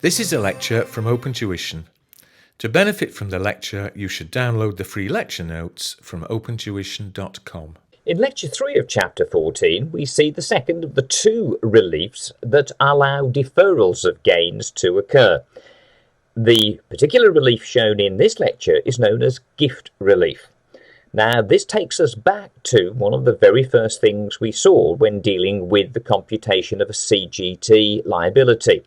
This is a lecture from OpenTuition. To benefit from the lecture, you should download the free lecture notes from opentuition.com. In Lecture 3 of Chapter 14, we see the second of the two reliefs that allow deferrals of gains to occur. The particular relief shown in this lecture is known as gift relief. Now, this takes us back to one of the very first things we saw when dealing with the computation of a CGT liability.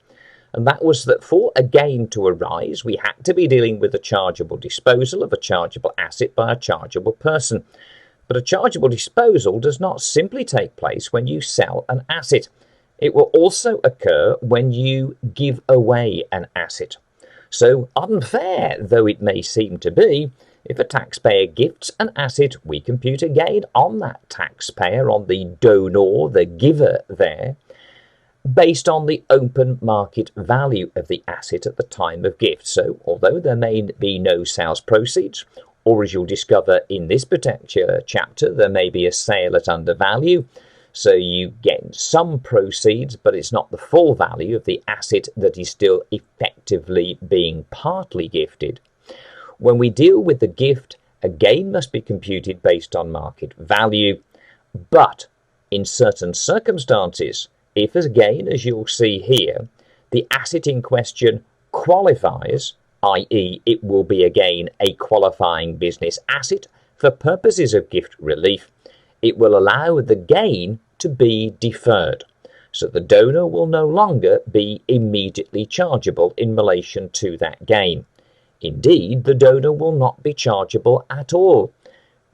And that was that for a gain to arise, we had to be dealing with a chargeable disposal of a chargeable asset by a chargeable person. But a chargeable disposal does not simply take place when you sell an asset. It will also occur when you give away an asset. So, unfair though it may seem to be, if a taxpayer gifts an asset, we compute a gain on that taxpayer, on the donor, the giver there, based on the open market value of the asset at the time of gift. So, although there may be no sales proceeds, or as you'll discover in this particular chapter, there may be a sale at undervalue, so you get some proceeds, but it's not the full value of the asset that is still effectively being partly gifted. When we deal with the gift, a gain must be computed based on market value, but in certain circumstances, if as gain, as you'll see here, the asset in question qualifies, i.e. it will be again a qualifying business asset for purposes of gift relief, it will allow the gain to be deferred. So the donor will no longer be immediately chargeable in relation to that gain. Indeed, the donor will not be chargeable at all,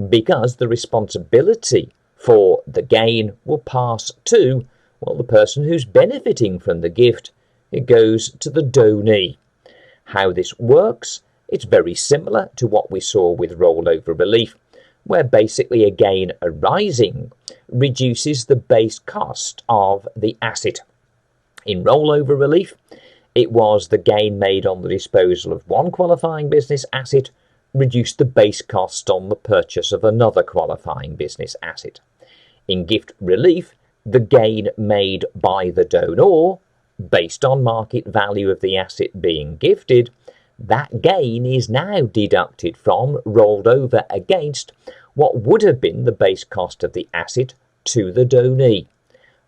because the responsibility for the gain will pass to, well, the person who's benefiting from the gift. It goes to the donee. How this works, it's very similar to what we saw with rollover relief, where basically a gain arising reduces the base cost of the asset. In rollover relief, it was the gain made on the disposal of one qualifying business asset reduced the base cost on the purchase of another qualifying business asset. In gift relief, the gain made by the donor, based on market value of the asset being gifted, that gain is now deducted from, rolled over against, what would have been the base cost of the asset to the donee.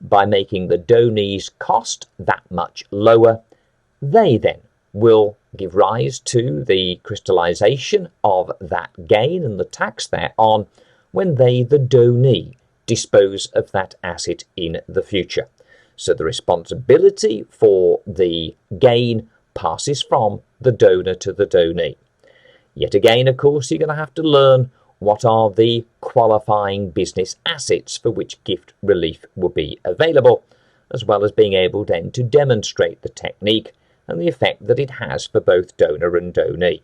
By making the donee's cost that much lower, they then will give rise to the crystallization of that gain and the tax thereon when they, the donee, dispose of that asset in the future. So the responsibility for the gain passes from the donor to the donee. Yet again, of course, you're going to have to learn what are the qualifying business assets for which gift relief will be available, as well as being able then to demonstrate the technique and the effect that it has for both donor and donee.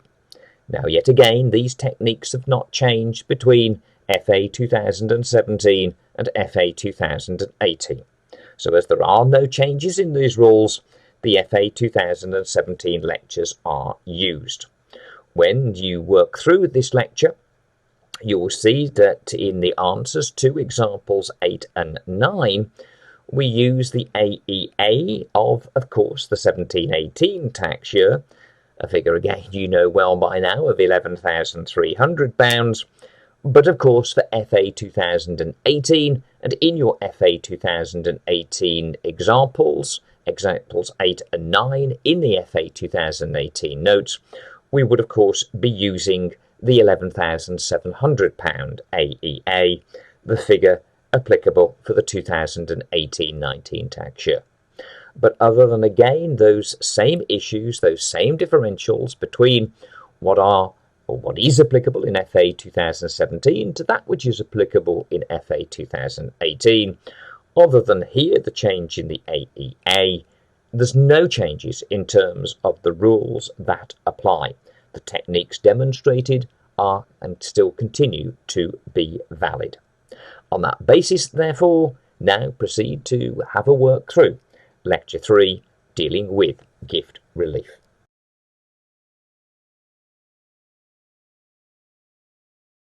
Now, yet again, these techniques have not changed between FA 2017 and FA 2018. So as there are no changes in these rules, the FA 2017 lectures are used. When you work through this lecture, you will see that in the answers to examples 8 and 9, we use the AEA of course, the 1718 tax year, a figure again you know well by now of £11,300, but of course for FA 2018, and in your FA 2018 examples 8 and 9 in the FA 2018 notes, we would of course be using the £11,700 AEA, the figure applicable for the 2018-19 tax year. But other than, again, those same issues, those same differentials between what are or what is applicable in FA 2017 to that which is applicable in FA 2018, other than here the change in the AEA, there's no changes in terms of the rules that apply. The techniques demonstrated are and still continue to be valid. On that basis, therefore, now proceed to have a work through Lecture 3, dealing with gift relief.